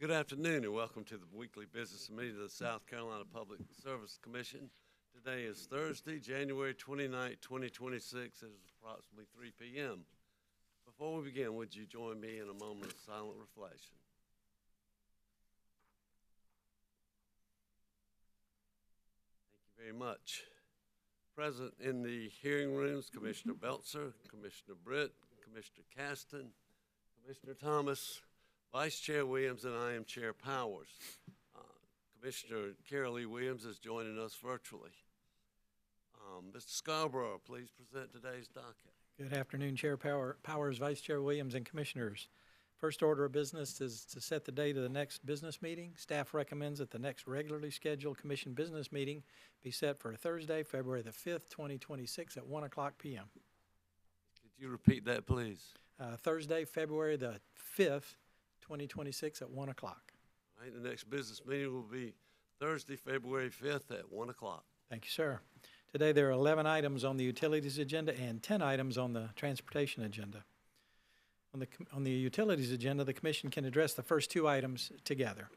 Good afternoon and welcome to the weekly business meeting of the South Carolina Public Service Commission. Today is Thursday, January 29, 2026. It is approximately 3 p.m. Before we begin, would you join me in a moment of silent reflection? Thank you very much. Present in the hearing rooms, Commissioner Belzer, Commissioner Britt, Commissioner Caston, Commissioner Thomas, Vice Chair Williams, and I am Chair Powers. Commissioner Carol Lee Williams is joining us virtually. Mr. Scarborough, please present today's docket. Good afternoon, Chair Powers, Vice Chair Williams, and Commissioners. First order of business is to set the date of the next business meeting. Staff recommends that the next regularly scheduled Commission business meeting be set for Thursday, February the 5th, 2026 at 1 o'clock p.m. Could you repeat that, please? Thursday, February the 5th, 2026 at 1 o'clock. All right, the next business meeting will be Thursday, February 5th at 1 o'clock. Thank you, sir. Today there are 11 items on the utilities agenda and 10 items on the transportation agenda. On the utilities agenda, the Commission can address the first two items together.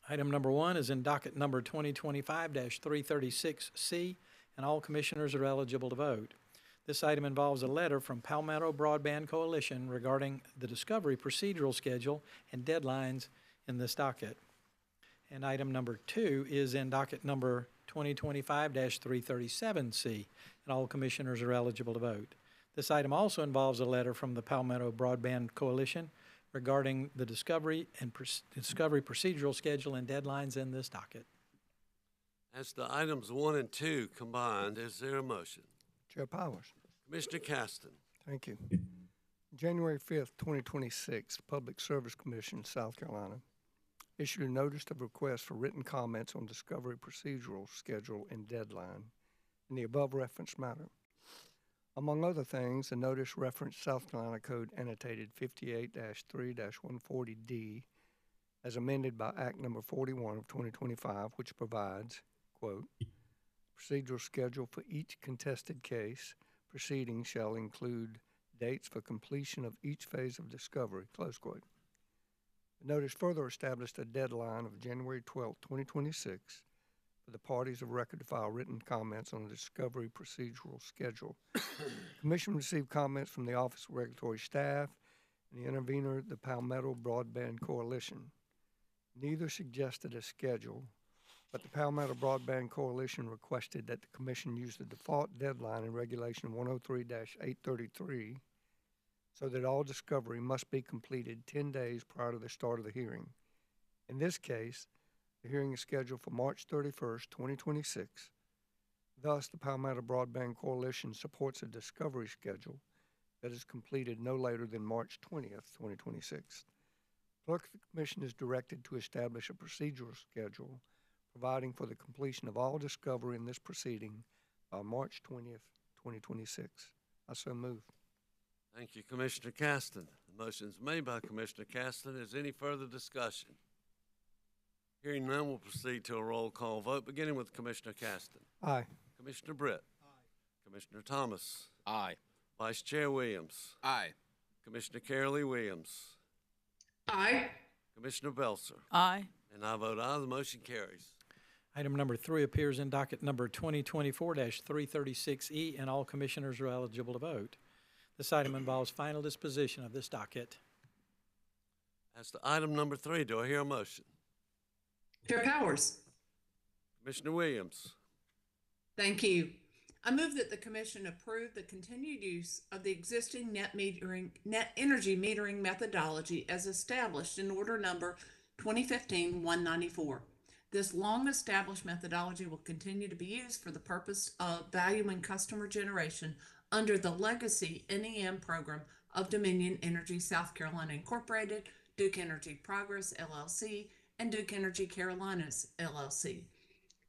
Item number 1 is in docket number 2025-336C, and all commissioners are eligible to vote. This item involves a letter from Palmetto Broadband Coalition regarding the discovery procedural schedule and deadlines in this docket. And item number 2 is in docket number 2025-337C, and all commissioners are eligible to vote. This item also involves a letter from the Palmetto Broadband Coalition regarding the discovery procedural schedule and deadlines in this docket. As to items 1 and 2 combined, is there a motion? Chair Powers. Commissioner Caston. Thank you. January 5th, 2026, Public Service Commission, South Carolina, issued a notice of request for written comments on discovery procedural schedule and deadline in the above referenced matter. Among other things, the notice referenced South Carolina Code annotated 58-3-140D as amended by Act Number 41 of 2025, which provides, quote, procedural schedule for each contested case proceeding shall include dates for completion of each phase of discovery, close quote. The notice further established a deadline of January 12, 2026 for the parties of record to file written comments on the discovery procedural schedule. The Commission received comments from the Office of Regulatory Staff and the intervener, the Palmetto Broadband Coalition. Neither suggested a schedule, but the Palmetto Broadband Coalition requested that the Commission use the default deadline in Regulation 103-833 so that all discovery must be completed 10 days prior to the start of the hearing. In this case, the hearing is scheduled for March 31st, 2026. Thus, the Palmetto Broadband Coalition supports a discovery schedule that is completed no later than March 20th, 2026. Clerk of the Commission is directed to establish a procedural schedule providing for the completion of all discovery in this proceeding by March 20th, 2026. I so move. Thank you, Commissioner Caston. The motion is made by Commissioner Caston. Is any further discussion? Hearing none, we'll proceed to a roll call vote, beginning with Commissioner Caston. Aye. Commissioner Britt. Aye. Commissioner Thomas. Aye. Vice Chair Williams. Aye. Commissioner Carol Lee Williams. Aye. Commissioner Belzer. Aye. And I vote aye. The motion carries. Item number 3 appears in docket number 2024-336E, and all commissioners are eligible to vote. This item involves final disposition of this docket. As to item number 3, do I hear a motion? Chair Powers. Commissioner Williams. Thank you. I move that the Commission approve the continued use of the existing net energy metering methodology as established in Order Number 2015-194. This long-established methodology will continue to be used for the purpose of valuing customer generation under the legacy NEM program of Dominion Energy South Carolina Incorporated, Duke Energy Progress, LLC, and Duke Energy Carolinas, LLC.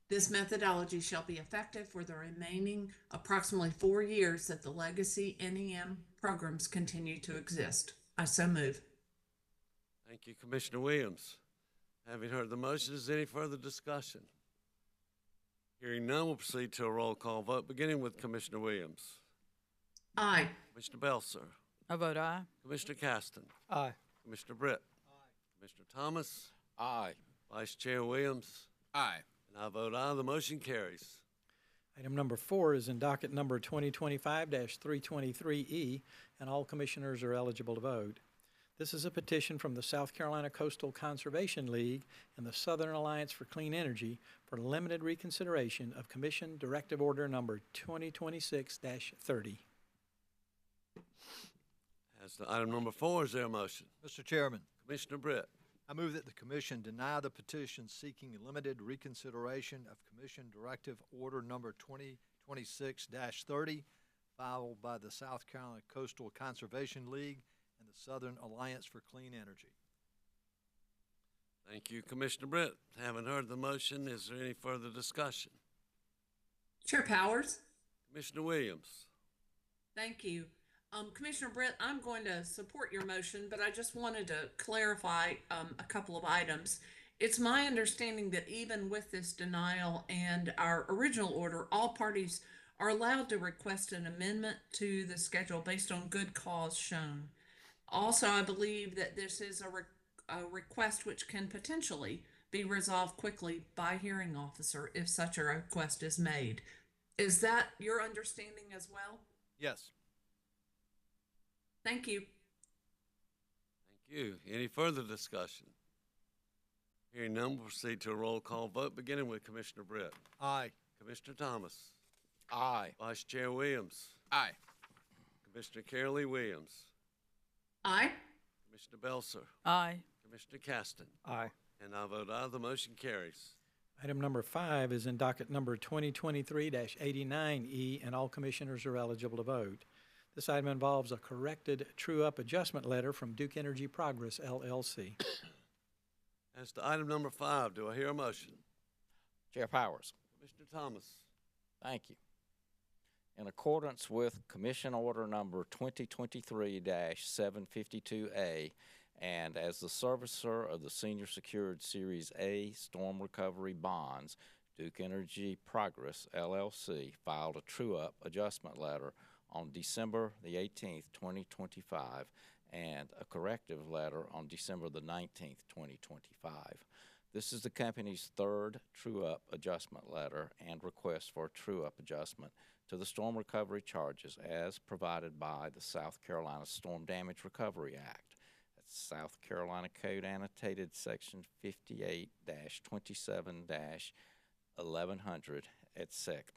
This methodology shall be effective for the remaining approximately 4 years that the legacy NEM programs continue to exist. I so move. Thank you, Commissioner Williams. Having heard the motion, is there any further discussion? Hearing none, we'll proceed to a roll call vote, beginning with Commissioner Williams. Aye. Commissioner Belzer. I vote aye. Commissioner Caston. Aye. Commissioner Britt. Aye. Commissioner Thomas, Aye. Vice Chair Williams, Aye. and I vote aye. The motion carries. Item number 4 is in docket number 2025-323E, and all commissioners are eligible to vote. This is a petition from the South Carolina Coastal Conservation League and the Southern Alliance for Clean Energy for limited reconsideration of Commission Directive Order number 2026-30. As to item number 4, is there a motion? Mr. Chairman, Commissioner Britt. I move that the Commission deny the petition seeking limited reconsideration of Commission Directive Order Number 2026-30, filed by the South Carolina Coastal Conservation League and the Southern Alliance for Clean Energy. Thank you, Commissioner Britt. Haven't heard the motion. Is there any further discussion? Chair Powers? Commissioner Williams. Thank you. Commissioner Britt, I'm going to support your motion, but I just wanted to clarify a couple of items. It's my understanding that even with this denial and our original order, all parties are allowed to request an amendment to the schedule based on good cause shown. Also, I believe that this is a request which can potentially be resolved quickly by hearing officer if such a request is made. Is that your understanding as well? Yes. Thank you. Thank you. Any further discussion? Hearing none, we'll proceed to a roll call vote, beginning with Commissioner Britt. Aye. Commissioner Thomas. Aye. Vice Chair Williams. Aye. Commissioner Carol Lee Williams. Aye. Commissioner Belser. Aye. Commissioner Caston. Aye. And I vote aye. The motion carries. Item number 5 is in docket number 2023-89E, and all commissioners are eligible to vote. This item involves a corrected true-up adjustment letter from Duke Energy Progress, LLC. As to item number 5, do I hear a motion? Chair Powers. Commissioner Thomas. Thank you. In accordance with Commission Order Number 2023-752A, and as the servicer of the Senior Secured Series A Storm Recovery Bonds, Duke Energy Progress, LLC, filed a true-up adjustment letter on December the 18th, 2025, and a corrective letter on December the 19th, 2025. This is the company's third true-up adjustment letter and request for a true-up adjustment to the storm recovery charges as provided by the South Carolina Storm Damage Recovery Act. That's South Carolina Code Annotated Section 58-27-1100 et sec.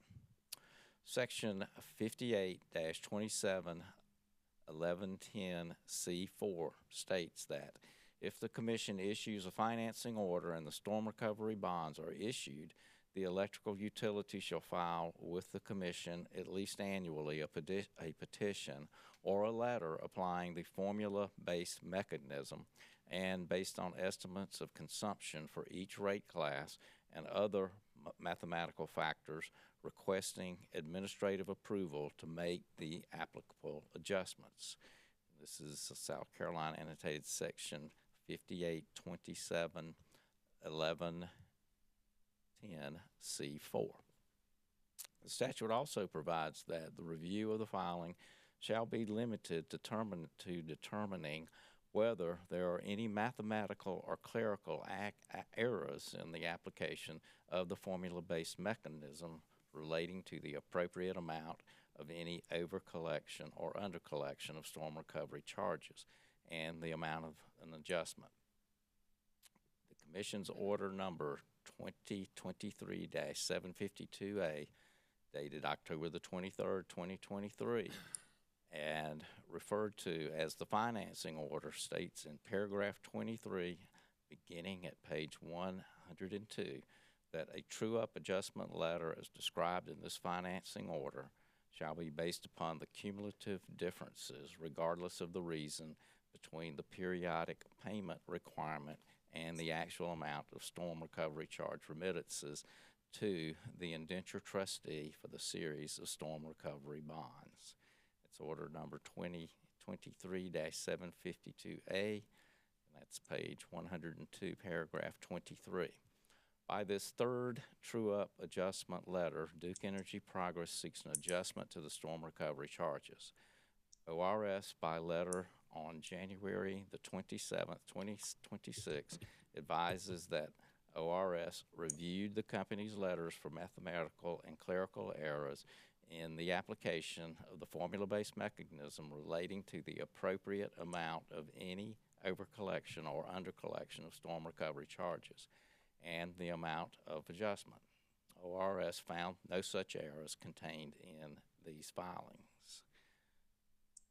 Section 58-27-1110C4 states that if the Commission issues a financing order and the storm recovery bonds are issued, the electrical utility shall file with the Commission at least annually a petition or a letter applying the formula-based mechanism and based on estimates of consumption for each rate class and other mathematical factors requesting administrative approval to make the applicable adjustments. This is South Carolina Annotated Section 58-27-1110C4. The statute also provides that the review of the filing shall be limited to determining whether there are any mathematical or clerical errors in the application of the formula-based mechanism relating to the appropriate amount of any over-collection or under-collection of storm recovery charges and the amount of an adjustment. The Commission's Order Number 2023-752A, dated October the 23rd, 2023, and referred to as the financing order, states in paragraph 23, beginning at page 102, that a true-up adjustment letter as described in this financing order shall be based upon the cumulative differences, regardless of the reason, between the periodic payment requirement and the actual amount of storm recovery charge remittances to the indenture trustee for the series of storm recovery bonds. It's order number 2023-752A, and that's page 102, paragraph 23. By this third true-up adjustment letter, Duke Energy Progress seeks an adjustment to the storm recovery charges. ORS by letter on January the 27th, 2026, advises that ORS reviewed the company's letters for mathematical and clerical errors in the application of the formula-based mechanism relating to the appropriate amount of any overcollection or undercollection of storm recovery charges and the amount of adjustment. ORS found no such errors contained in these filings.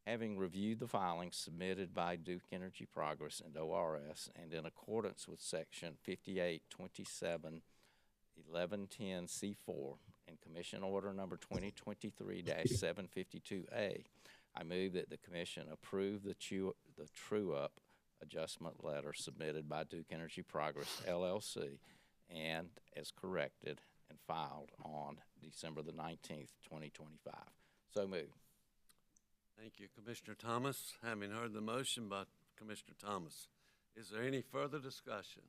Having reviewed the filings submitted by Duke Energy Progress and ORS, and in accordance with Section 5827-1110C4 and Commission Order Number 2023-752A, I move that the Commission approve the true-up adjustment letter submitted by Duke Energy Progress, LLC, and as corrected and filed on December the 19th, 2025. So moved. Thank you, Commissioner Thomas. Having heard the motion by Commissioner Thomas, is there any further discussion?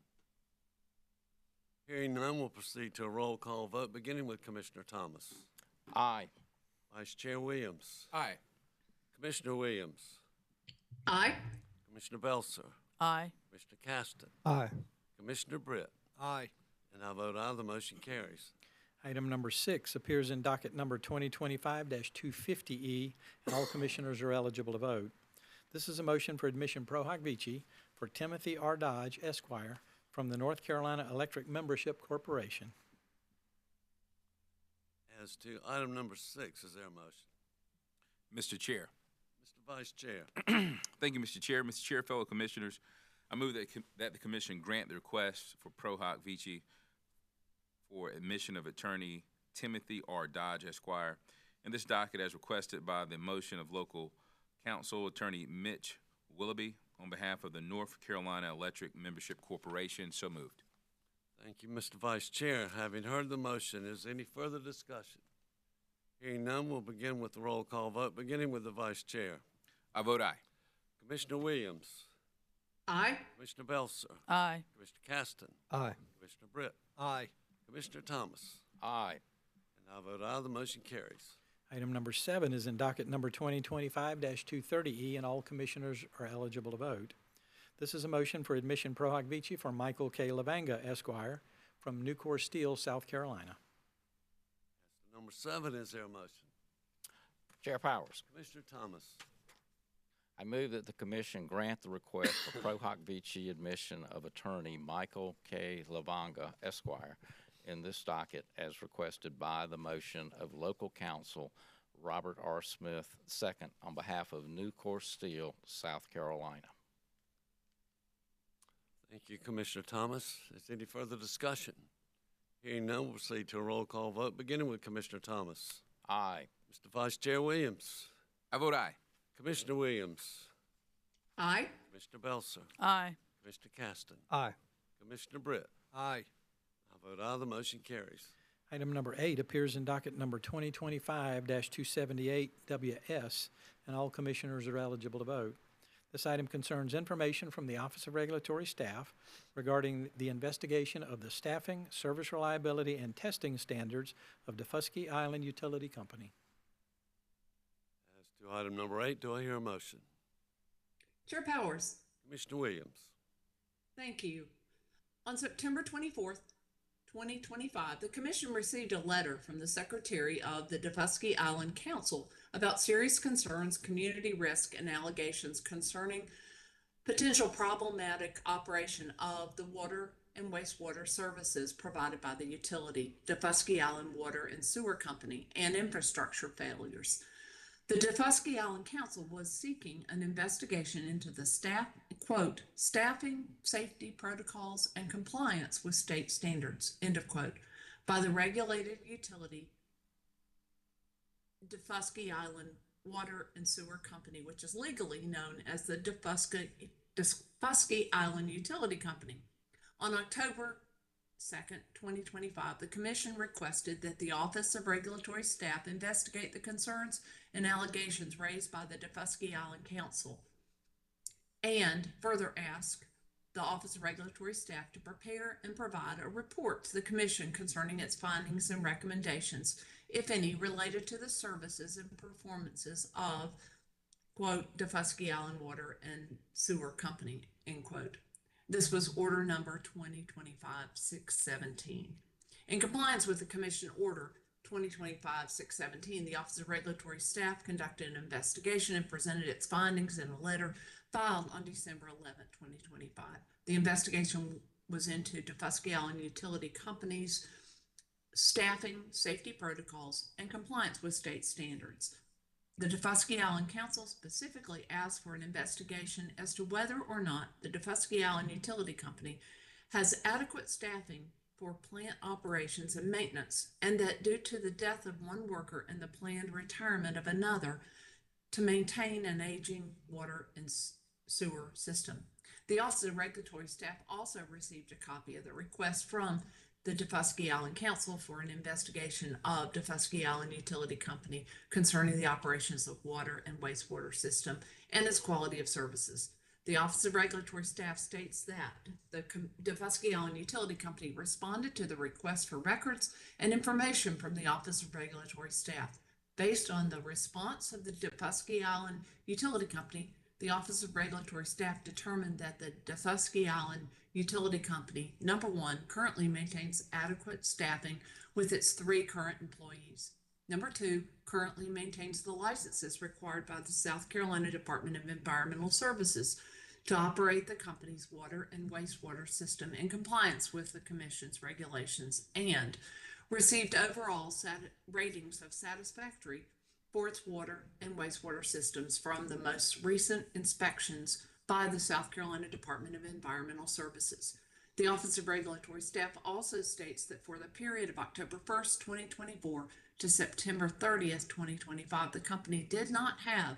Hearing none, we'll proceed to a roll call vote, beginning with Commissioner Thomas. Aye. Vice Chair Williams. Aye. Commissioner Williams. Aye. Commissioner Belser. Aye. Commissioner Caston. Aye. Commissioner Britt. Aye. And I vote aye, the motion carries. Item number 6 appears in docket number 2025-250E, and all commissioners are eligible to vote. This is a motion for admission pro hoc vici for Timothy R. Dodge, Esquire, from the North Carolina Electric Membership Corporation. As to item number 6, is there a motion? Mr. Chair. Mr. Vice Chair. Thank you, Mr. Chair. Mr. Chair, fellow commissioners, I move that the commission grant the request for pro hoc vici for admission of attorney Timothy R. Dodge, Esquire, in this docket as requested by the motion of local counsel attorney Mitch Willoughby on behalf of the North Carolina Electric Membership Corporation. So moved. Thank you, Mr. Vice Chair. Having heard the motion, is there any further discussion? Hearing none, we'll begin with the roll call vote, beginning with the Vice Chair. I vote aye. Commissioner Williams. Aye. Commissioner Belser. Aye. Commissioner Caston. Aye. Commissioner Britt. Aye. Commissioner Thomas. Aye. And I vote aye, the motion carries. Item number 7 is in docket number 2025-230E, and all commissioners are eligible to vote. This is a motion for admission pro hoc vici for Michael K. Lavanga, Esquire, from Nucor Steel, South Carolina. As to number 7, is there a motion? Chair Powers, Commissioner Thomas. I move that the commission grant the request for pro hoc vici admission of attorney Michael K. Lavanga, Esquire, in this docket as requested by the motion of local counsel Robert R. Smith II on behalf of Nucor Steel, South Carolina. Thank you, Commissioner Thomas. Is there any further discussion? Hearing none, we'll proceed to a roll call vote, beginning with Commissioner Thomas. Aye. Mr. Vice Chair Williams. I vote aye. Commissioner Williams. Aye. Commissioner Belser. Aye. Commissioner Caston. Aye. Commissioner Britt. Aye. I vote aye, the motion carries. Item number 8 appears in docket number 2025-278WS, and all commissioners are eligible to vote. This item concerns information from the Office of Regulatory Staff regarding the investigation of the staffing, service reliability, and testing standards of Defusky Island Utility Company. As to item number 8, do I hear a motion? Chair Powers. Commissioner Williams. Thank you. On September 24th, 2025, the Commission received a letter from the Secretary of the Defusky Island Council about serious concerns, community risk, and allegations concerning potential problematic operation of the water and wastewater services provided by the utility, Defusky Island Water and Sewer Company, and infrastructure failures. The Defusky Island Council was seeking an investigation into the staffing, safety protocols, and compliance with state standards, end of quote, by the regulated utility, Defusky Island Water and Sewer Company, which is legally known as the Defusky Island Utility Company. On October 2nd, 2025, the Commission requested that the Office of Regulatory Staff investigate the concerns and allegations raised by the Defusky Island Council, and further ask the Office of Regulatory Staff to prepare and provide a report to the Commission concerning its findings and recommendations, if any, related to the services and performances of, quote, Dufusky Island Water and Sewer Company, end quote. This was order number 2025-617. In compliance with the Commission Order 2025-617, the Office of Regulatory Staff conducted an investigation and presented its findings in a letter filed on December 11, 2025. The investigation was into Dufusky Island Utility Company's staffing, safety protocols, and compliance with state standards. The Dufusky Island Council specifically asked for an investigation as to whether or not the Dufusky Island Utility Company has adequate staffing for plant operations and maintenance, and that due to the death of one worker and the planned retirement of another, to maintain an aging water and sewer system. The Office of Regulatory Staff also received a copy of the request from the Dufusky Island Council for an investigation of Dufusky Island Utility Company concerning the operations of water and wastewater system and its quality of services. The Office of Regulatory Staff states that the Dufusky Island Utility Company responded to the request for records and information from the Office of Regulatory Staff. Based on the response of the Dufusky Island Utility Company, the Office of Regulatory Staff determined that the Dufusky Island Utility Company, number one, currently maintains adequate staffing with its 3 current employees. Number two, currently maintains the licenses required by the South Carolina Department of Environmental Services to operate the company's water and wastewater system in compliance with the Commission's regulations, and received overall ratings of satisfactory for its water and wastewater systems from the most recent inspections by the South Carolina Department of Environmental Services. The Office of Regulatory Staff also states that for the period of October 1st, 2024 to September 30th, 2025, the company did not have,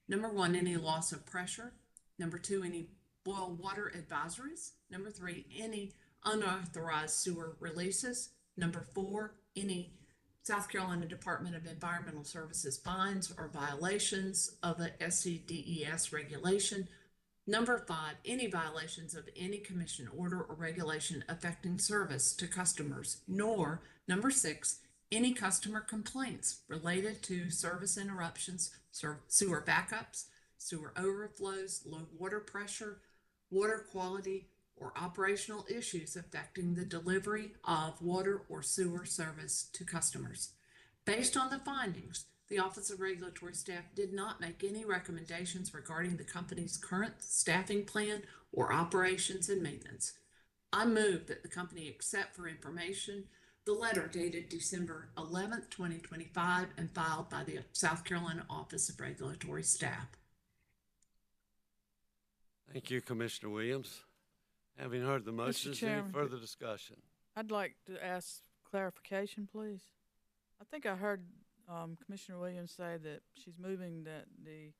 number one, any loss of pressure, number two, any boil water advisories, number three, any unauthorized sewer releases, number four, any South Carolina Department of Environmental Services fines or violations of the SCDES regulation. Number five, any violations of any commission order or regulation affecting service to customers, nor, number six, any customer complaints related to service interruptions, sewer backups, sewer overflows, low water pressure, water quality, or operational issues affecting the delivery of water or sewer service to customers. Based on the findings, the Office of Regulatory Staff did not make any recommendations regarding the company's current staffing plan or operations and maintenance. I move that the company accept for information the letter dated December 11th, 2025 and filed by the South Carolina Office of Regulatory Staff. Thank you, Commissioner Williams. Having heard the motions, any Chairman, further discussion? I'd like to ask clarification, please. I think I heard Commissioner Williams say that she's moving that the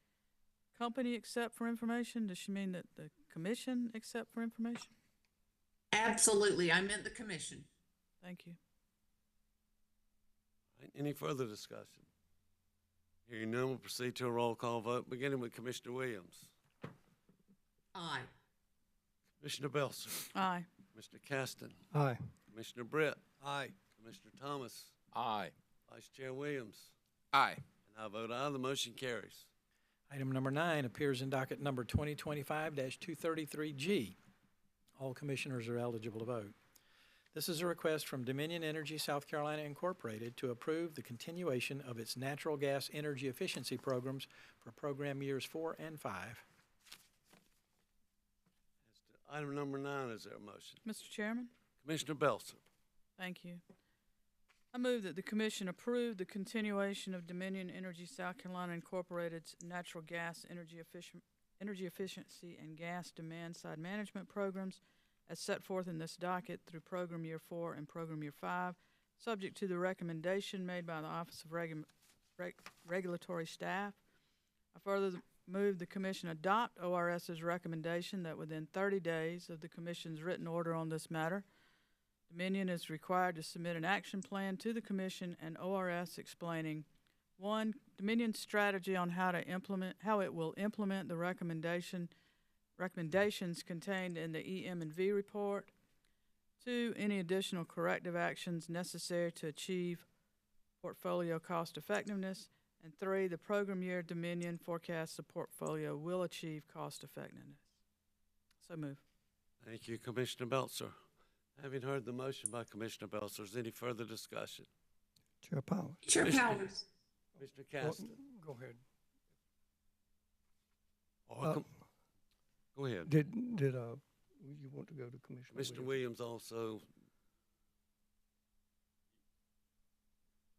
company accept for information. Does she mean that the commission accept for information? Absolutely. I meant the commission. Thank you. All right, any further discussion? Hearing none, we'll proceed to a roll call vote, beginning with Commissioner Williams. Aye. Commissioner Belser. Aye. Mr. Caston. Aye. Commissioner Britt. Aye. Commissioner Thomas. Aye. Vice Chair Williams. Aye. And I vote aye. The motion carries. Item number 9 appears in docket number 2025-233G. All commissioners are eligible to vote. This is a request from Dominion Energy South Carolina Incorporated to approve the continuation of its natural gas energy efficiency programs for program years 4 and 5. As to item number 9, is there a motion? Mr. Chairman? Commissioner Belser. Thank you. I move that the commission approve the continuation of Dominion Energy South Carolina Incorporated's natural gas energy efficiency and gas demand side management programs as set forth in this docket through program year 4 and program year 5, subject to the recommendation made by the Office of Regulatory Staff. I further move the commission adopt ORS's recommendation that within 30 days of the commission's written order on this matter, Dominion is required to submit an action plan to the commission and ORS explaining 1, Dominion's strategy on how it will implement the recommendations contained in the EM&V report. 2, any additional corrective actions necessary to achieve portfolio cost effectiveness. And 3, the program year Dominion forecasts the portfolio will achieve cost effectiveness. So move. Thank you, Commissioner Belzer. Having heard the motion by Commissioner Belzer, is any further discussion? Chair Powers. Chair Commissioner- Powers. Commissioner Well, Caston? go ahead. Go ahead. Did you want to go to Commissioner Commissioner Williams? Williams also,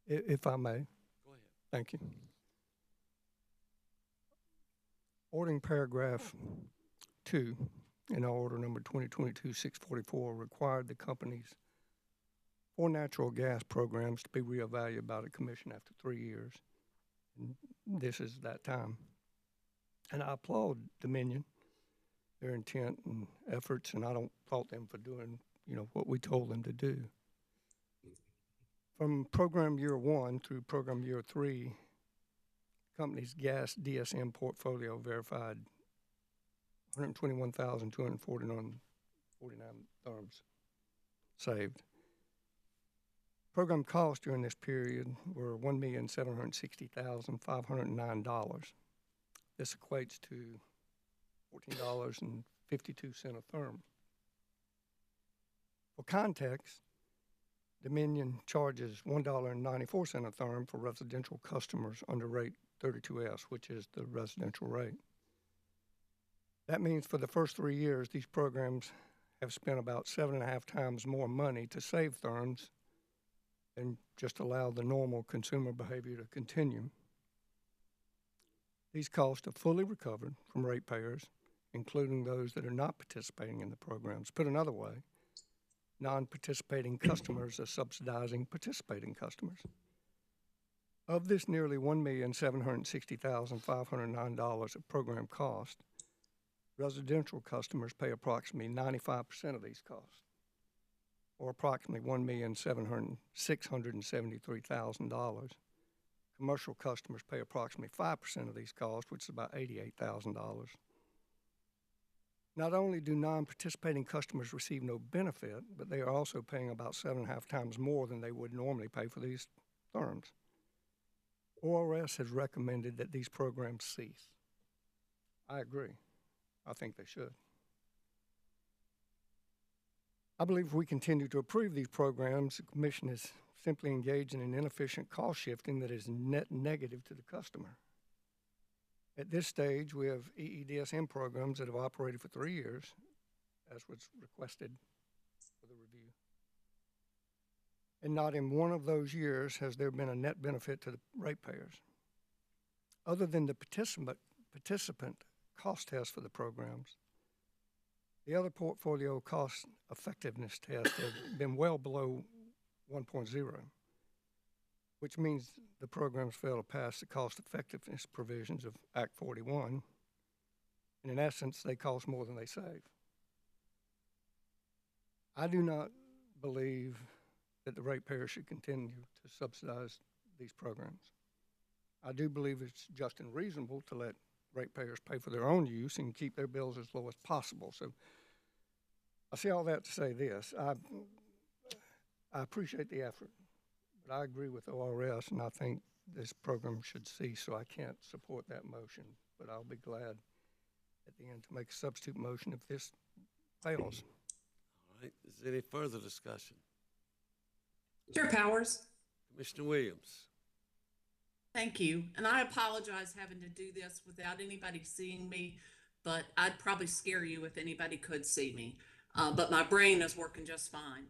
If I may, go ahead. thank you. Ordering paragraph 2 in our order number 2022-644 required the company's 4 natural gas programs to be reevaluated by the commission after 3 years. And this is that time. And I applaud Dominion, their intent and efforts, and I don't fault them for doing, what we told them to do. From program year 1 through program year 3, the company's gas DSM portfolio verified 121,249 therms saved. Program costs during this period were $1,760,509. This equates to $14.52 a therm. For context, Dominion charges $1.94 a therm for residential customers under rate 32S, which is the residential rate. That means for the first 3 years, these programs have spent about 7.5 times more money to save therms and just allow the normal consumer behavior to continue. These costs are fully recovered from ratepayers, including those that are not participating in the programs. Put another way, non-participating customers are subsidizing participating customers. Of this nearly $1,760,509 of program cost, residential customers pay approximately 95% of these costs, or approximately $1,673,000. Commercial customers pay approximately 5% of these costs, which is about $88,000. Not only do non-participating customers receive no benefit, but they are also paying about 7.5 times more than they would normally pay for these therms. ORS has recommended that these programs cease. I agree. I think they should. I believe if we continue to approve these programs, the Commission is simply engaged in an inefficient cost shifting that is net negative to the customer. At this stage, we have EEDSM programs that have operated for 3 years, as was requested for the review. And not in one of those years has there been a net benefit to the ratepayers. Other than the participant cost test for the programs, the other portfolio cost effectiveness tests have been well below 1.0, which means the programs fail to pass the cost effectiveness provisions of Act 41, and in essence, they cost more than they save. I do not believe that the ratepayers should continue to subsidize these programs. I do believe it's just and reasonable to let ratepayers pay for their own use and keep their bills as low as possible. So I say all that to say this. I appreciate the effort, but I agree with ORS, and I think this program should cease, so I can't support that motion. But I'll be glad at the end to make a substitute motion if this fails. All right, is there any further discussion? Chair Powers. Commissioner Williams? Thank you. And I apologize having to do this without anybody seeing me, but I'd probably scare you if anybody could see me. But my brain is working just fine.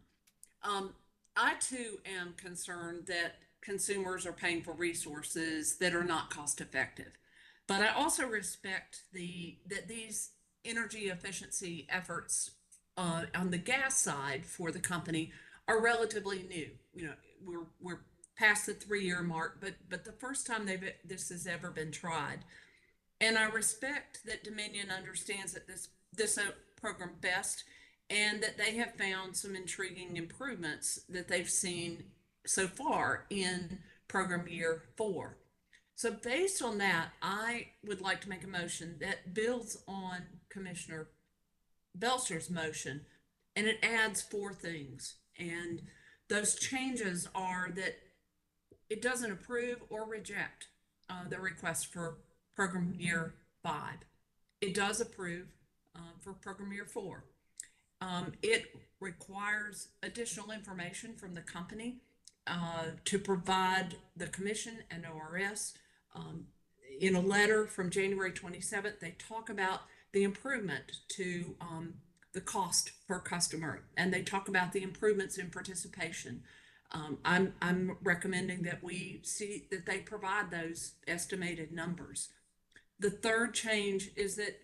I too am concerned that consumers are paying for resources that are not cost effective. But I also respect that these energy efficiency efforts on the gas side for the company are relatively new. You know, we're past the 3-year mark, but the first time this has ever been tried. And I respect that Dominion understands that this program best, and that they have found some intriguing improvements that they've seen so far in program year 4. So based on that, I would like to make a motion that builds on Commissioner Belzer's motion, and it adds 4 things. And those changes are that it doesn't approve or reject the request for program year 5. It does approve for program year 4. It requires additional information from the company to provide the commission and ORS. In a letter from January 27th, they talk about the improvement to the cost per customer, and they talk about the improvements in participation. I'm recommending that we see that they provide those estimated numbers. The third change is that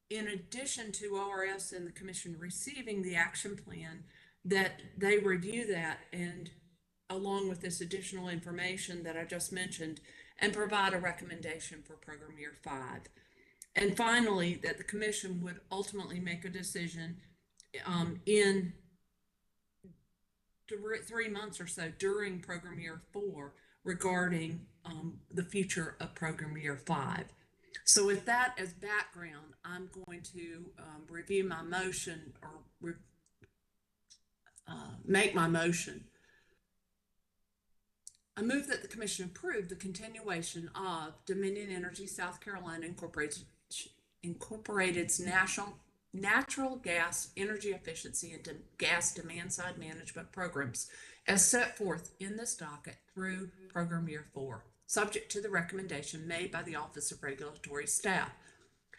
in addition to ORS and the commission receiving the action plan, that they review that and along with this additional information that I just mentioned and provide a recommendation for program year 5. And finally, that the commission would ultimately make a decision in 3 months or so during program year 4 regarding the future of program year 5. So with that as background, I'm going to review my motion or make my motion. I move that the commission approve the continuation of Dominion Energy South Carolina Incorporated's natural gas energy efficiency and gas demand side management programs as set forth in this docket through program year 4, subject to the recommendation made by the Office of Regulatory Staff.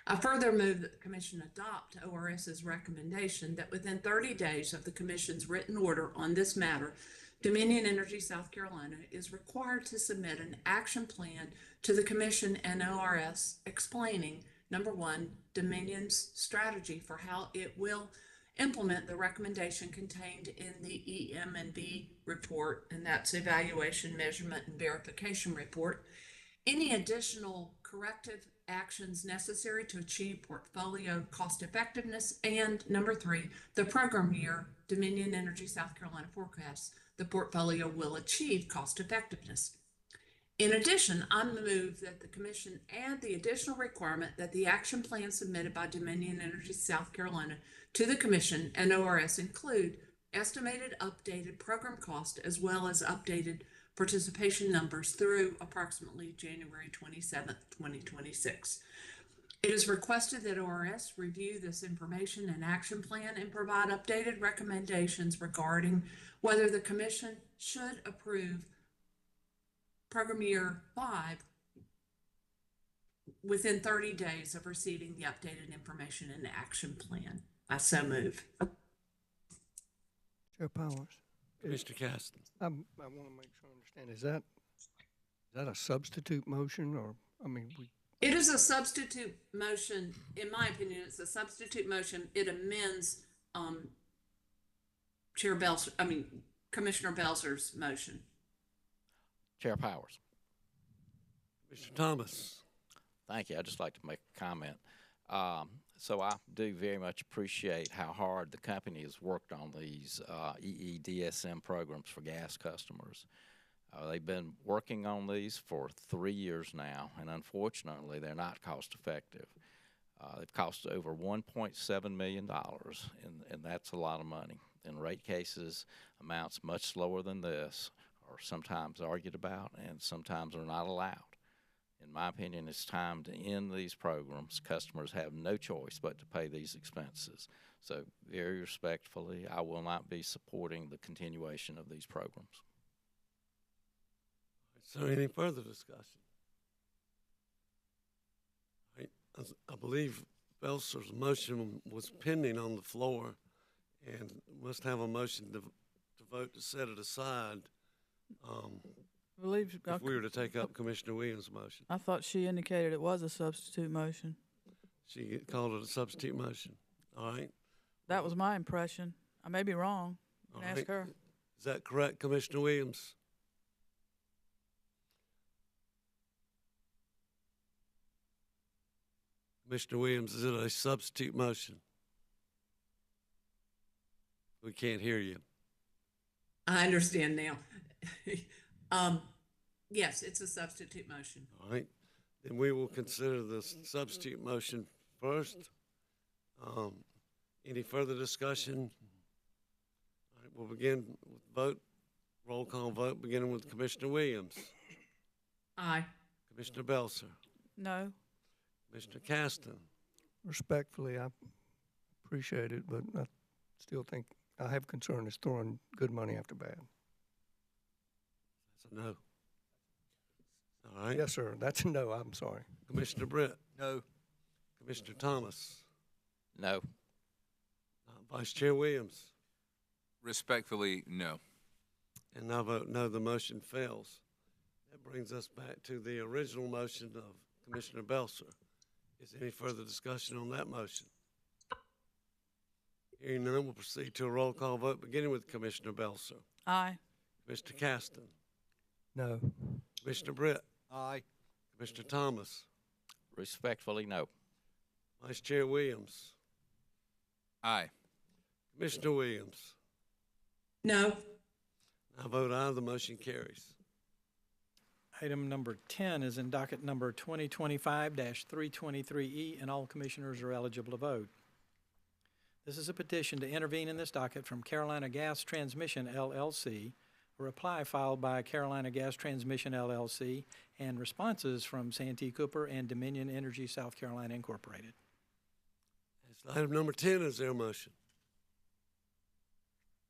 I further move that the commission adopt ORS's recommendation that within 30 days of the commission's written order on this matter, Dominion Energy South Carolina is required to submit an action plan to the commission and ORS explaining, number 1, Dominion's strategy for how it will implement the recommendation contained in the EM&V report, and that's Evaluation, Measurement, and Verification Report, any additional corrective actions necessary to achieve portfolio cost effectiveness, and number 3, the program year Dominion Energy South Carolina forecasts the portfolio will achieve cost effectiveness. In addition, I move that the commission add the additional requirement that the action plan submitted by Dominion Energy South Carolina to the commission and ORS include estimated updated program cost as well as updated participation numbers through approximately January 27th, 2026. It is requested that ORS review this information and action plan and provide updated recommendations regarding whether the commission should approve program year 5 within 30 days of receiving the updated information and action plan. I so move. Chair Powers. Mr. Caston. I want to make sure I understand. Is that a substitute motion or, It is a substitute motion. In my opinion, it's a substitute motion. It amends Commissioner Belzer's motion. Chair Powers. Mr. Thomas. Thank you. I'd just like to make a comment. So I do very much appreciate how hard the company has worked on these EEDSM programs for gas customers. They've been working on these for 3 years now, and unfortunately, they're not cost effective. They've cost over $1.7 million, and that's a lot of money. In rate cases, amounts much lower than this are sometimes argued about and sometimes are not allowed. In my opinion, it's time to end these programs. Customers have no choice but to pay these expenses. So very respectfully, I will not be supporting the continuation of these programs. Is there any further discussion? I believe Belzer's motion was pending on the floor and must have a motion to vote to set it aside. I believe If we were to take up Commissioner Williams' motion. I thought she indicated it was a substitute motion. She called it a substitute motion. All right. That was my impression. I may be wrong. You All can ask right. her. Is that correct, Commissioner Williams? Commissioner Williams, is it a substitute motion? We can't hear you. I understand now. Yes, it's a substitute motion. All right. Then we will consider the substitute motion first. Any further discussion? All right, we'll begin with vote. Roll call vote, beginning with Commissioner Williams. Aye. Commissioner Belser, No. Commissioner Caston, Respectfully, I appreciate it, but I still think I have concern it's throwing good money after bad. that's a no. All right. Yes, sir. That's a no. I'm sorry. Commissioner Britt, No. Commissioner Thomas, No. Vice Chair Williams, Respectfully, no. and I vote no, the motion fails. That brings us back to the original motion of Commissioner Belser. Is there any further discussion on that motion? Hearing none, we'll proceed to a roll call vote, beginning with Commissioner Belser, Aye. Commissioner Caston, No. Commissioner Britt, Aye. Commissioner Thomas, Respectfully, no. Vice Chair Williams, Aye. Commissioner Williams. No. I vote aye, the motion carries. Item number 10 is in docket number 2025-323E, and all commissioners are eligible to vote. This is a petition to intervene in this docket from Carolina Gas Transmission LLC, a reply filed by Carolina Gas Transmission LLC, and responses from Santee Cooper and Dominion Energy South Carolina Incorporated. As to item number 10, is there a motion?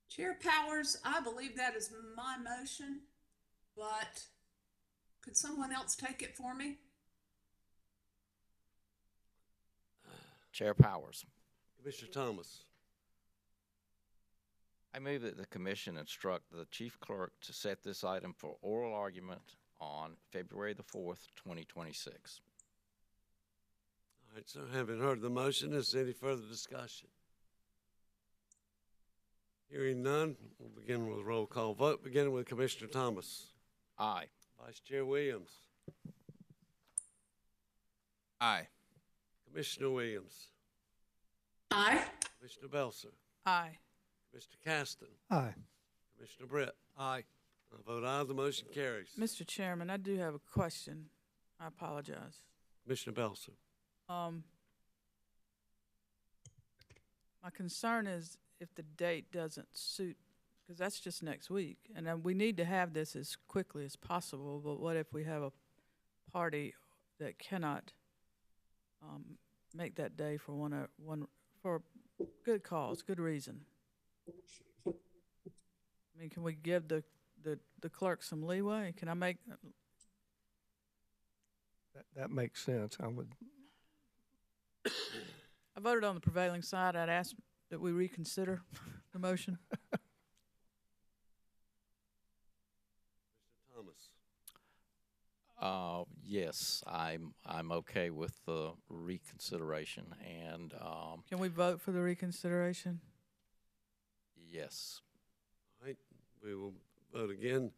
Chair Powers, I believe that is my motion, but could someone else take it for me? Chair Powers. Commissioner Thomas, I move that the commission instruct the chief clerk to set this item for oral argument on February the 4th, 2026. all right, sir, having heard the motion, is there any further discussion? Hearing none, we'll begin with a roll call vote, beginning with Commissioner Thomas, Aye. Vice Chair Williams, Aye. Commissioner Williams, Aye. Commissioner Belser, Aye. Commissioner Caston, Aye. Commissioner Britt. Aye. I vote aye, the motion carries. Mr. Chairman, I do have a question. I apologize. Commissioner Belser, My concern is if the date doesn't suit, because that's just next week, and then we need to have this as quickly as possible, but what if we have a party that cannot make that day for for good cause, good reason? I mean, can we give the clerk some leeway? Can I make, That makes sense. I would. I voted on the prevailing side. I'd ask that we reconsider the motion. Thomas, Yes, I'm okay with the reconsideration, and Can we vote for the reconsideration? yes. all right, we will vote again,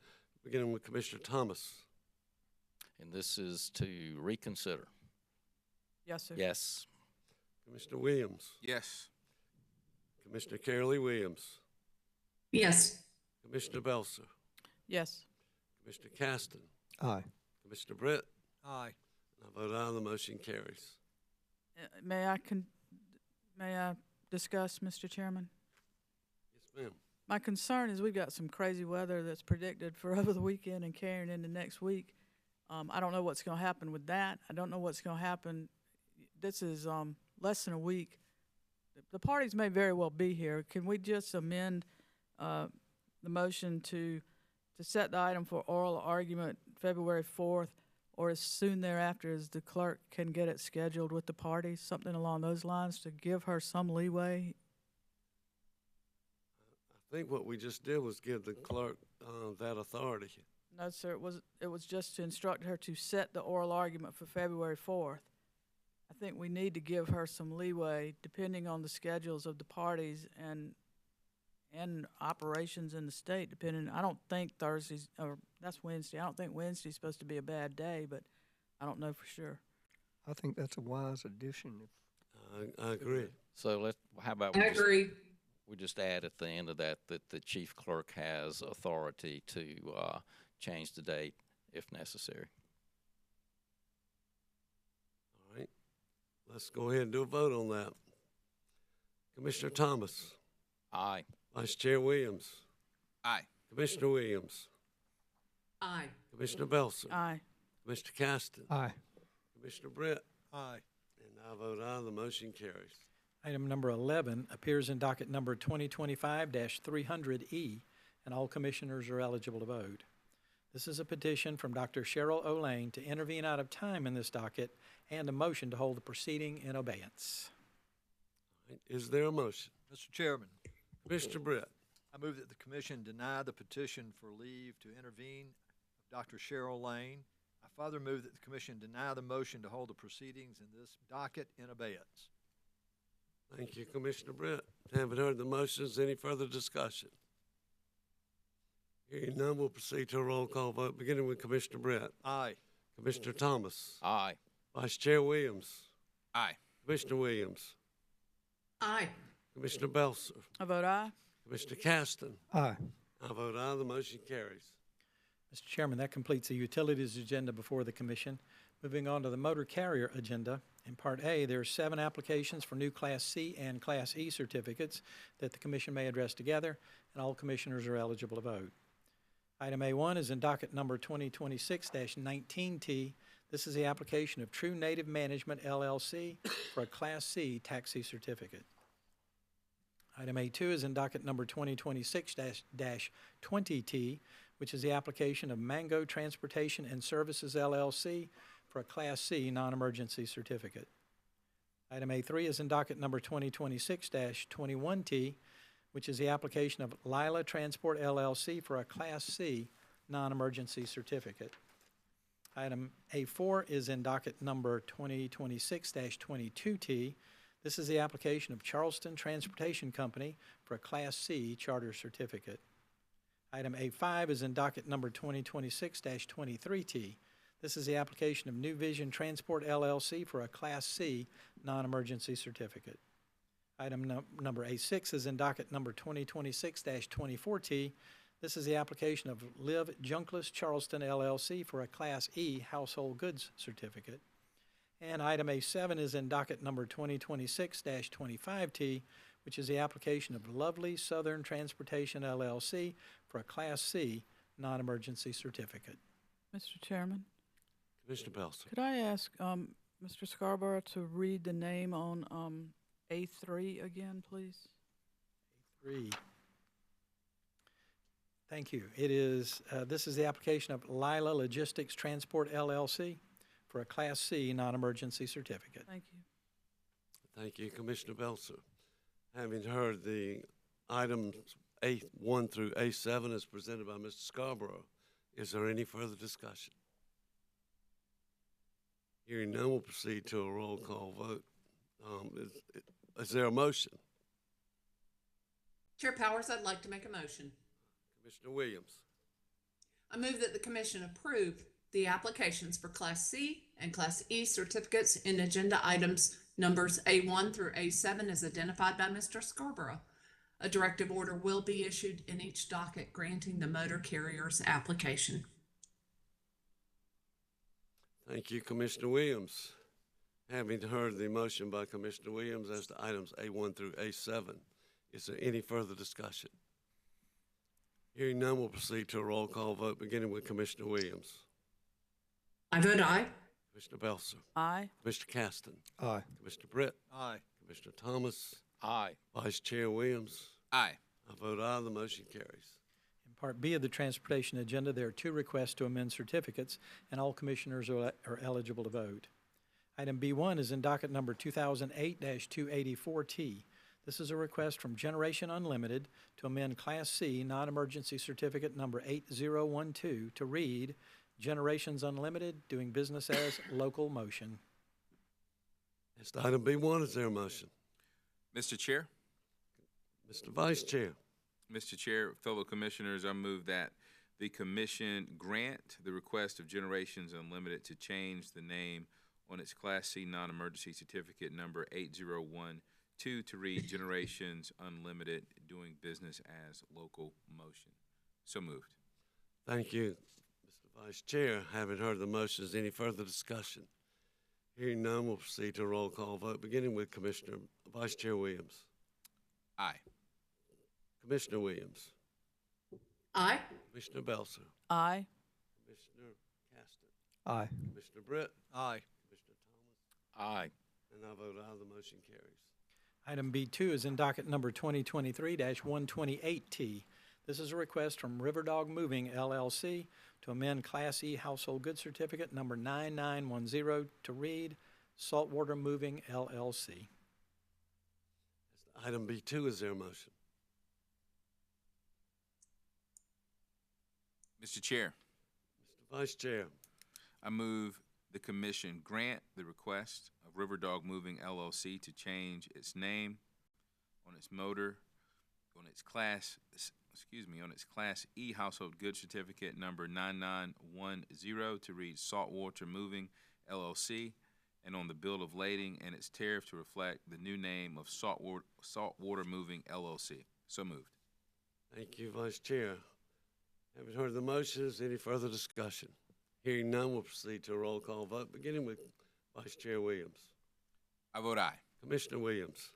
beginning with Commissioner Thomas, And this is to reconsider. Yes, sir. Yes. Commissioner Williams, Yes. Commissioner Carolee Williams, Yes. Commissioner Belser, Yes. Commissioner Caston, Aye. Commissioner Britt. Aye. I vote aye, the motion carries. May I discuss, Mr. Chairman? Yes, ma'am. My concern is we've got some crazy weather that's predicted for over the weekend and carrying into next week. I don't know what's going to happen with that. I don't know what's going to happen. This is less than a week. The parties may very well be here. Can we just amend the motion to set the item for oral argument February 4th, or as soon thereafter as the clerk can get it scheduled with the parties, something along those lines to give her some leeway? I think what we just did was give the clerk that authority. No, sir, it was just to instruct her to set the oral argument for February 4th. I think we need to give her some leeway depending on the schedules of the parties and operations in the state, depending, I don't think Thursday's, or that's Wednesday, I don't think Wednesday's supposed to be a bad day, but I don't know for sure. I think that's a wise addition. I agree. So how about I agree. we just add at the end of that the chief clerk has authority to change the date if necessary. All right. Let's go ahead and do a vote on that. Commissioner Thomas, Aye. Vice Chair Williams, Aye. Commissioner Williams, Aye. Commissioner Belser, Aye. Commissioner Caston, Aye. Commissioner Brett, Aye. and I vote aye, the motion carries. Item number 11 appears in docket number 2025-300E, and all commissioners are eligible to vote. This is a petition from Dr. Cheryl O. Lane to intervene out of time in this docket and a motion to hold the proceeding in abeyance. Is there a motion? Mr. Chairman, Commissioner Brett, I move that the commission deny the petition for leave to intervene of Dr. Cheryl Lane. I further move that the commission deny the motion to hold the proceedings in this docket in abeyance. thank you, Commissioner Brett. Haven't heard the motions. Any further discussion? Hearing none, we'll proceed to a roll call vote, beginning with Commissioner Brett, Aye. Commissioner Thomas, Aye. Vice Chair Williams, Aye. Commissioner Williams, Aye. Commissioner Belser, I vote aye. Commissioner Caston. Aye. I vote aye, the motion carries. Mr. Chairman, that completes the utilities agenda before the commission. Moving on to the motor carrier agenda. In Part A, there are 7 applications for new Class C and Class E certificates that the commission may address together, and all commissioners are eligible to vote. Item A1 is in docket number 2026-19T. This is the application of True Native Management LLC for a Class C taxi certificate. Item A2 is in docket number 2026-20T, which is the application of Mango Transportation and Services LLC for a Class C non-emergency certificate. Item A3 is in docket number 2026-21T, which is the application of Lila Transport LLC for a Class C non-emergency certificate. Item A4 is in docket number 2026-22T. This is the application of Charleston Transportation Company for a Class C charter certificate. Item A5 is in docket number 2026-23T. This is the application of New Vision Transport LLC for a Class C non-emergency certificate. Item number A6 is in docket number 2026-24T. This is the application of Liv Junkless Charleston LLC for a Class E household goods certificate. And item A7 is in docket number 2026-25T, which is the application of Lovely Southern Transportation LLC for a Class C non-emergency certificate. Mr. Chairman, Commissioner Belser. could I ask Mr. Scarborough to read the name on A3 again, please? 3. Thank you. It is, this is the application of Lila Logistics Transport LLC for a Class C non-emergency certificate. Thank you. Thank you, Commissioner Belser. Having heard the items A1 through A7 as presented by Mr. Scarborough, is there any further discussion? Hearing none, we'll proceed to a roll call vote. Is there a motion? Chair Powers, I'd like to make a motion. Commissioner Williams. I move that the commission approve the applications for Class C and Class E certificates in agenda items numbers A1 through A7 as identified by Mr. Scarborough. A directive order will be issued in each docket granting the motor carrier's application. Thank you, Commissioner Williams. Having heard the motion by Commissioner Williams as to items A1 through A7, is there any further discussion? Hearing none, we'll proceed to a roll call vote, beginning with Commissioner Williams. I vote aye. Commissioner Belser. Aye. Commissioner Caston. Aye. Commissioner Britt. Aye. Commissioner Thomas. Aye. Vice Chair Williams. Aye. I vote aye, the motion carries. In Part B of the transportation agenda, there are 2 requests to amend certificates, and all commissioners are eligible to vote. Item B1 is in docket number 2008-284T. This is a request from Generation Unlimited to amend Class C non-emergency certificate number 8012 to read Generations Unlimited, doing business as Local Motion. As to item B1, is there a motion? Mr. Chair, Mr. Vice Chair. Mr. Chair, fellow commissioners, I move that the commission grant the request of Generations Unlimited to change the name on its Class C non-emergency certificate number 8012 to read Generations Unlimited, doing business as Local Motion. So moved. Thank you, Mr. Vice Chair. Having heard the motions, any further discussion? Hearing none, we'll proceed to a roll call vote, beginning with Vice Chair Williams. Aye. Commissioner Williams. Aye. Commissioner Belser. Aye. Commissioner Caston. Aye. Commissioner Britt, Aye. Commissioner Thomas, Aye. and I vote aye, the motion carries. Item B2 is in docket number 2023-128T. This is a request from Riverdog Moving LLC to amend Class E Household Goods Certificate number 9910 to read Saltwater Moving LLC. Item B2, is there a motion? Mr. Chair, Mr. Vice Chair, I move the commission grant the request of Riverdog Moving LLC to change its name on its Class E Household Goods Certificate number 9910 to read Saltwater Moving LLC, and on the bill of lading and its tariff to reflect the new name of Saltwater Moving LLC. So moved. thank you, Vice Chair. Having heard the motion, is there any further discussion? Hearing none, we'll proceed to a roll call vote, beginning with Vice Chair Williams. I vote aye. Commissioner Williams,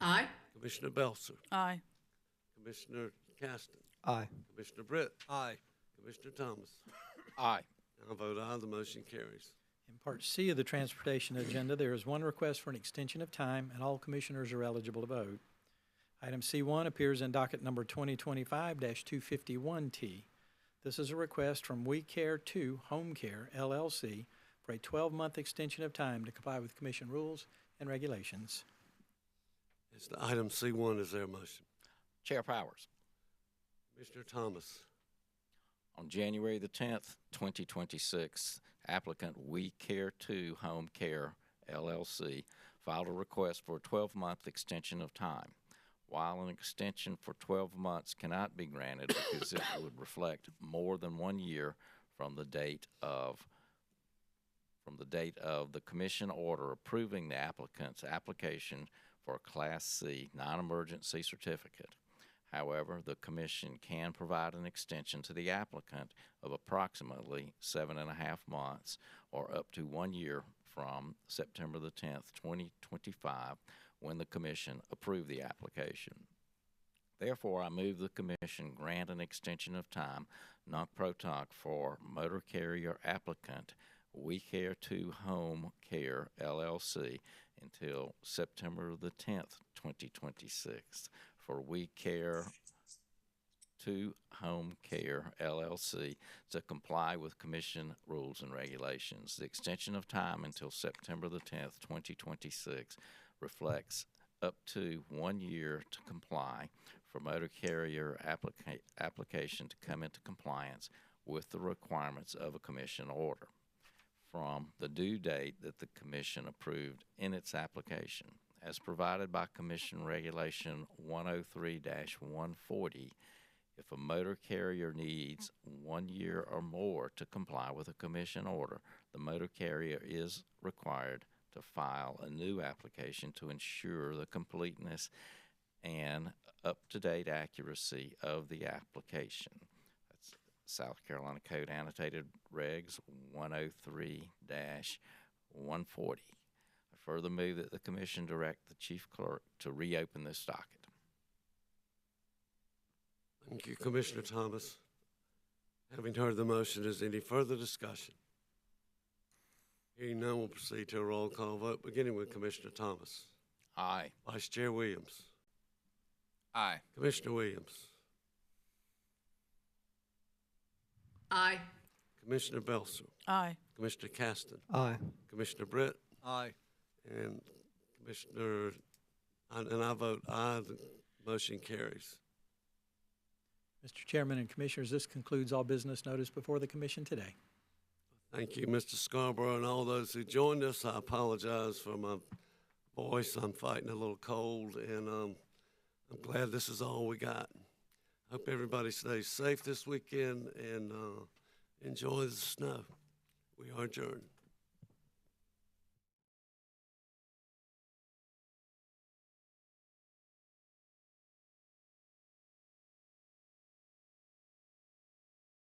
Aye. Commissioner Belzer, Aye. Commissioner Caston, Aye. Commissioner Britt, Aye. Commissioner Thomas. Aye. I vote aye, the motion carries. In Part C of the transportation agenda, there is one request for an extension of time, and all commissioners are eligible to vote. Item C1 appears in docket number 2025-251T. This is a request from We Care 2 Home Care LLC for a 12-month extension of time to comply with commission rules and regulations. It's the item C1, is there a motion? Chair Powers. Commissioner Thomas. On January the 10th, 2026, applicant We Care 2 Home Care LLC filed a request for a 12-month extension of time. While an extension for 12 months cannot be granted because it would reflect more than 1 year from the date of the commission order approving the applicant's application for a Class C non-emergency certificate. However, the commission can provide an extension to the applicant of approximately 7.5 months or up to 1 year from September the 10th, 2025, when the commission approved the application. Therefore, I move the commission grant an extension of time, non-protonc, for motor carrier applicant We Care 2 Home Care LLC until September the 10th, 2026. For We Care 2 Home Care LLC to comply with commission rules and regulations. The extension of time until September the 10th, 2026 reflects up to 1 year to comply for motor carrier application to come into compliance with the requirements of a commission order from the due date that the commission approved in its application. As provided by Commission Regulation 103-140, if a motor carrier needs 1 year or more to comply with a commission order, the motor carrier is required to file a new application to ensure the completeness and up-to-date accuracy of the application. That's South Carolina Code Annotated Regs 103-140. I further move that the commission direct the chief clerk to reopen this docket. Thank you, Commissioner Thomas. Having heard the motion, is any further discussion? Hearing none, we'll proceed to a roll call vote, beginning with Commissioner Thomas. Aye. Vice Chair Williams. Aye. Commissioner Williams. Aye. Commissioner Belser. Aye. Commissioner Caston. Aye. Commissioner Britt. Aye. And I vote aye, the motion carries. Mr. Chairman and Commissioners, this concludes all business notice before the commission today. Thank you, Mr. Scarborough, and all those who joined us. I apologize for my voice. I'm fighting a little cold, and I'm glad this is all we got. Hope everybody stays safe this weekend and enjoy the snow. We are adjourned.